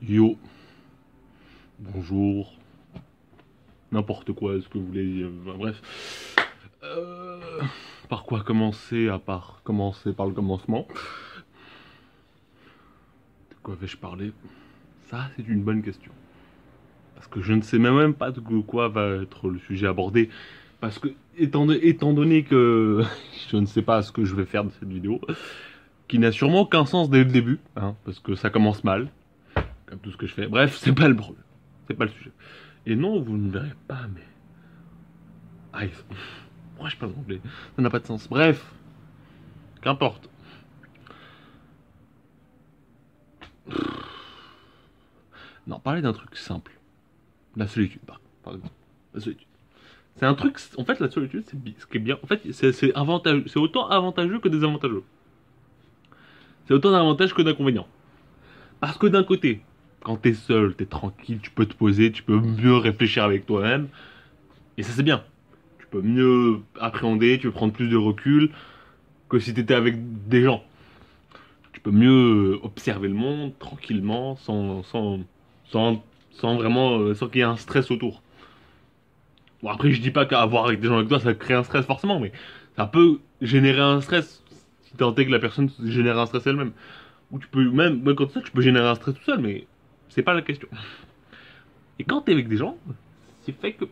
Yo, bonjour, n'importe quoi, ce que vous voulez, bref. Par quoi commencer à part commencer par le commencement? De quoi vais-je parler? Ça, c'est une bonne question. Parce que je ne sais même pas de quoi va être le sujet abordé. Parce que, étant donné que je ne sais pas ce que je vais faire de cette vidéo, qui n'a sûrement aucun sens dès le début, hein, parce que ça commence mal, comme tout ce que je fais. Bref, c'est pas le problème. C'est pas le sujet. Et non, vous ne verrez pas, mais... Ah, pourquoi je parle anglais? Ça n'a pas de sens. Bref, qu'importe. Non, parler d'un truc simple. La solitude, par exemple. La solitude. C'est un truc... En fait, la solitude, ce qui est bien... En fait, c'est avantageux. C'est autant avantageux que désavantageux. C'est autant d'avantages que d'inconvénients. Parce que d'un côté, quand t'es seul, t'es tranquille, tu peux te poser, tu peux mieux réfléchir avec toi-même. Et ça, c'est bien. Tu peux mieux appréhender, tu peux prendre plus de recul que si t'étais avec des gens. Tu peux mieux observer le monde tranquillement, sans vraiment, sans qu'il y ait un stress autour. Bon, après, je dis pas qu'avoir avec des gens avec toi, ça crée un stress forcément, mais ça peut générer un stress si tant est que la personne génère un stress elle-même. Ou tu peux même quand ça, tu peux générer un stress tout seul, mais c'est pas la question. Et quand t'es avec des gens, c'est fait que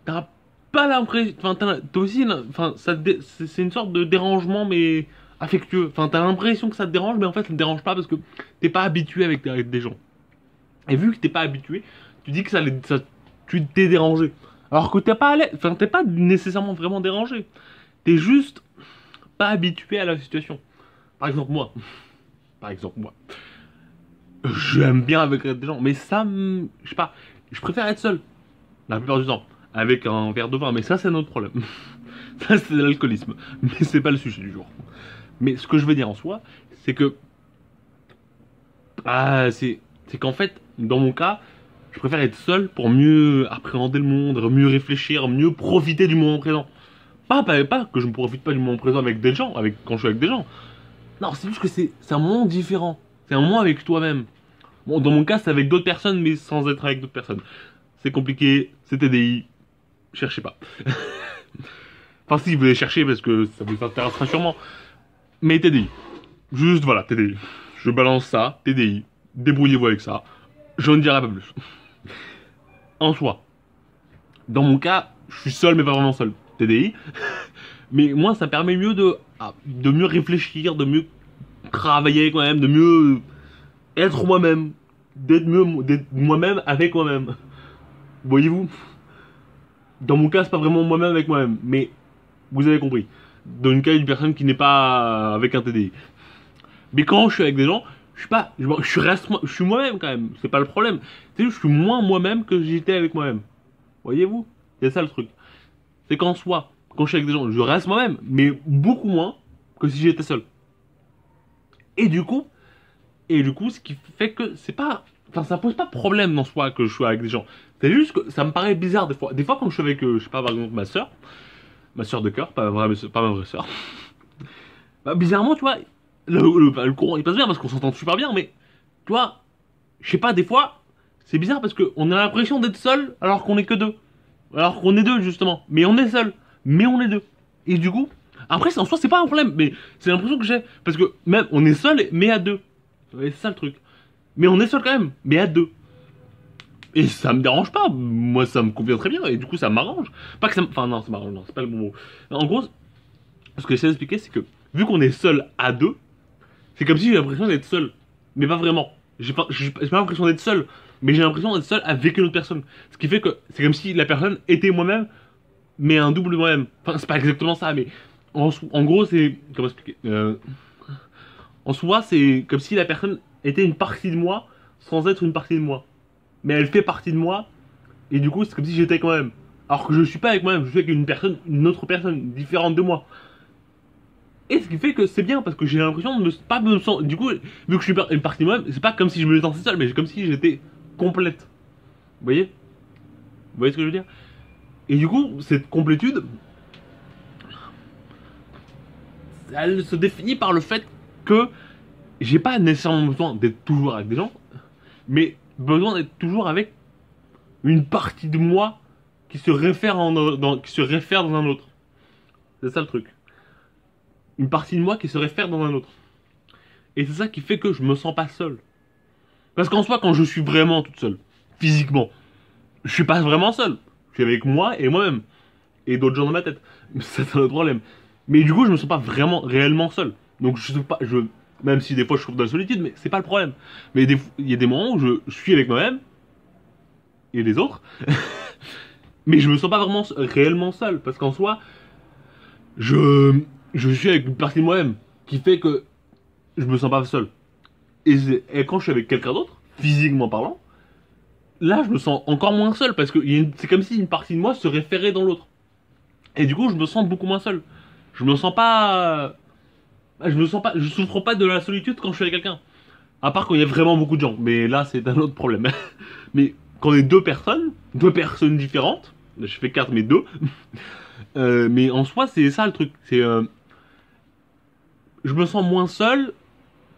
t'as pas l'impression, enfin t'as aussi, enfin c'est une sorte de dérangement mais affectueux. Enfin t'as l'impression que ça te dérange, mais en fait ça te dérange pas parce que t'es pas habitué avec des gens. Et vu que t'es pas habitué, tu dis que tu t'es dérangé. Alors que t'es pas à l'aise, enfin t'es pas nécessairement vraiment dérangé. T'es juste pas habitué à la situation. Par exemple moi, par exemple moi, j'aime bien avec des gens, mais ça, je sais pas, je préfère être seul la plupart du temps avec un verre de vin, mais ça c'est notre problème. Ça c'est de l'alcoolisme, mais c'est pas le sujet du jour. Mais ce que je veux dire en soi, c'est que c'est qu'en fait, dans mon cas, je préfère être seul pour mieux appréhender le monde, mieux réfléchir, mieux profiter du moment présent. Pas que je ne profite pas du moment présent avec des gens, quand je suis avec des gens. Non, c'est juste que c'est un moment différent. C'est un moment avec toi-même. Bon, dans mon cas, c'est avec d'autres personnes, mais sans être avec d'autres personnes. C'est compliqué, c'est TDI, cherchez pas. Enfin, si vous voulez chercher, parce que ça vous intéressera sûrement. Mais TDI. Juste, voilà, TDI. Je balance ça, TDI. Débrouillez-vous avec ça. Je ne dirai pas plus. En soi, dans mon cas, je suis seul, mais pas vraiment seul. TDI. Mais moi, ça permet mieux de mieux réfléchir, de mieux travailler avec moi-même, de mieux être moi-même. D'être moi-même avec moi-même. Voyez-vous? Dans mon cas, c'est pas vraiment moi-même avec moi-même, mais vous avez compris. Dans le cas d'une personne qui n'est pas avec un TDI. Mais quand je suis avec des gens, je suis pas, je suis moi-même quand même. C'est pas le problème. C'est juste que je suis moins moi-même que j'étais avec moi-même. Voyez-vous? C'est ça le truc. C'est qu'en soi, quand je suis avec des gens, je reste moi-même, mais beaucoup moins que si j'étais seul. Et du coup, ce qui fait que c'est pas, enfin, ça pose pas de problème en soi que je sois avec des gens. C'est juste que ça me paraît bizarre des fois. Des fois, quand je suis avec, je sais pas, par exemple, ma soeur de cœur, pas ma vraie soeur. Bah, bizarrement, tu vois, le courant il passe bien parce qu'on s'entend super bien, mais tu vois, je sais pas, des fois, c'est bizarre parce qu'on a l'impression d'être seul alors qu'on est que deux. Alors qu'on est deux, justement. Mais on est seul. Mais on est deux. Et du coup, après, en soi, c'est pas un problème, mais c'est l'impression que j'ai. Parce que même, on est seul, mais à deux. Ouais, c'est ça le truc. Mais on est seul quand même, mais à deux. Et ça me dérange pas. Moi, ça me convient très bien. Et du coup, ça m'arrange. Pas que ça me... Enfin, non, ça m'arrange, non, c'est pas le bon mot. En gros, ce que j'essaie d'expliquer, c'est que vu qu'on est seul à deux, c'est comme si j'ai l'impression d'être seul. Mais pas vraiment. J'ai pas l'impression d'être seul, mais j'ai l'impression d'être seul avec une autre personne. Ce qui fait que c'est comme si la personne était moi-même, mais un double de moi-même. Enfin, c'est pas exactement ça, mais en gros, c'est... Comment expliquer En soi, c'est comme si la personne était une partie de moi, sans être une partie de moi. Mais elle fait partie de moi, et du coup, c'est comme si j'étais avec moi-même. Alors que je suis pas avec moi-même, je suis avec une autre personne, différente de moi. Et ce qui fait que c'est bien parce que j'ai l'impression de ne pas me sentir. Du coup, vu que je suis une partie de moi-même, c'est pas comme si je me sentais seul, mais c'est comme si j'étais complète. Vous voyez? Vous voyez ce que je veux dire? Et du coup, cette complétude, elle se définit par le fait que j'ai pas nécessairement besoin d'être toujours avec des gens, mais besoin d'être toujours avec une partie de moi qui se réfère qui se réfère dans un autre. C'est ça le truc. Une partie de moi qui se réfère dans un autre. Et c'est ça qui fait que je me sens pas seul. Parce qu'en soi, quand je suis vraiment toute seule, physiquement, je suis pas vraiment seul. Je suis avec moi et moi-même. Et d'autres gens dans ma tête. C'est un autre problème. Mais du coup, je me sens pas vraiment, réellement seul. Donc je sais pas, même si des fois je trouve de la solitude, mais c'est pas le problème. Mais il y a des moments où je suis avec moi-même et les autres, mais je me sens pas vraiment réellement seul. Parce qu'en soi, je, je suis avec une partie de moi-même qui fait que je me sens pas seul. Et quand je suis avec quelqu'un d'autre, physiquement parlant, là je me sens encore moins seul parce que c'est comme si une partie de moi se référait dans l'autre. Et du coup je me sens beaucoup moins seul. Je me sens pas... je souffre pas de la solitude quand je suis avec quelqu'un. À part quand il y a vraiment beaucoup de gens. Mais là c'est un autre problème. Mais quand on est deux personnes différentes, je fais quatre mais deux. Mais en soi c'est ça le truc. Je me sens moins seul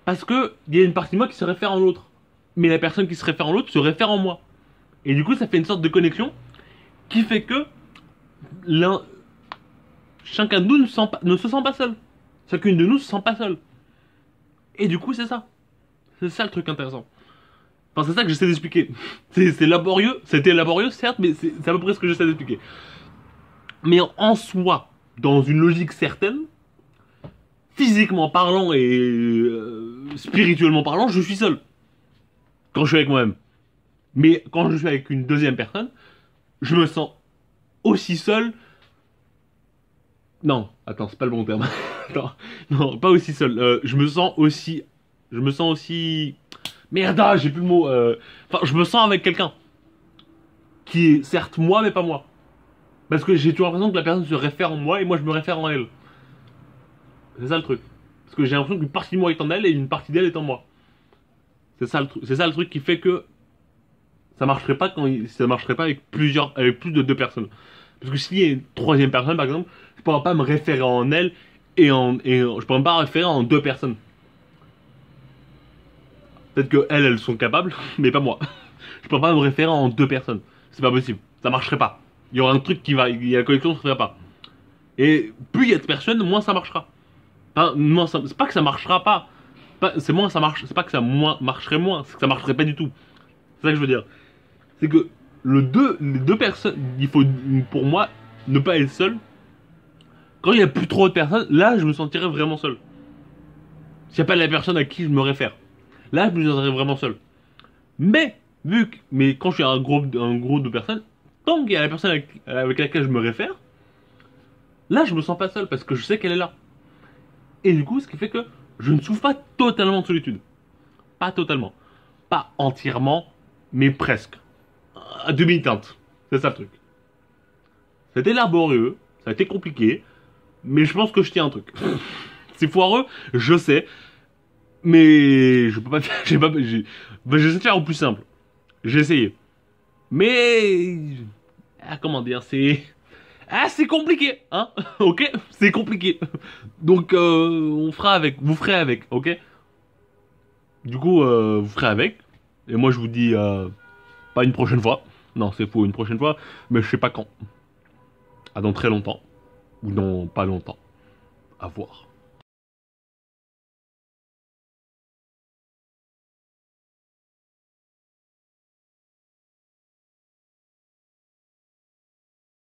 parce que il y a une partie de moi qui se réfère en l'autre. Mais la personne qui se réfère en l'autre se réfère en moi. Et du coup, ça fait une sorte de connexion qui fait que l'un, chacun de nous ne se sent pas seul. Chacune de nous se sent pas seul. Et du coup, c'est ça. C'est ça le truc intéressant. Enfin, c'est ça que j'essaie d'expliquer. C'est laborieux. C'était laborieux, certes, mais c'est à peu près ce que j'essaie d'expliquer. Mais en soi, dans une logique certaine, physiquement parlant et spirituellement parlant, je suis seul. Quand je suis avec moi-même. Mais quand je suis avec une deuxième personne, je me sens aussi seul. Non, attends, c'est pas le bon terme. Attends, non, pas aussi seul. Je me sens aussi. Je me sens aussi. Merde, j'ai plus le mot. Enfin, je me sens avec quelqu'un. Qui est certes moi, mais pas moi. Parce que j'ai toujours l'impression que la personne se réfère en moi et moi je me réfère en elle. C'est ça le truc. Parce que j'ai l'impression qu'une partie de moi est en elle et une partie d'elle est en moi. C'est ça le truc qui fait que ça marcherait pas ça marcherait pas avec avec plus de deux personnes. Parce que s'il y a une troisième personne, par exemple, je pourrais pas me référer en elle je pourrais pas me référer en deux personnes. Peut-être que elles sont capables, mais pas moi. Je pourrais pas me référer en deux personnes. C'est pas possible. Ça marcherait pas. Il y aura un truc la connexion ne se ferait pas. Et plus il y a de personnes, moins ça marchera. Enfin, c'est pas que ça marchera pas. C'est moins ça marche. C'est pas que ça marcherait moins. C'est que ça marcherait pas du tout. C'est ça que je veux dire. C'est que les deux personnes, il faut pour moi ne pas être seul. Quand il y a plus trop de personnes, là je me sentirais vraiment seul. S'il n'y a pas la personne à qui je me réfère, là je me sentirais vraiment seul. Mais quand je suis un groupe de personnes, tant qu'il y a la personne avec laquelle je me réfère, là je me sens pas seul parce que je sais qu'elle est là. Et du coup, ce qui fait que je ne souffre pas totalement de solitude. Pas totalement. Pas entièrement, mais presque. À demi-teinte. C'est ça le truc. C'était laborieux, ça a été compliqué, mais je pense que je tiens un truc. C'est foireux, je sais, mais je peux pas faire. J'essaie de faire au plus simple. J'ai essayé. Mais. Comment dire, c'est. Ah, c'est compliqué, hein. Ok, c'est compliqué. Donc, on fera avec. Vous ferez avec, ok. Du coup, vous ferez avec. Et moi, je vous dis pas une prochaine fois. Non, c'est faux, une prochaine fois. Mais je sais pas quand. À dans très longtemps. Ou dans pas longtemps. À voir.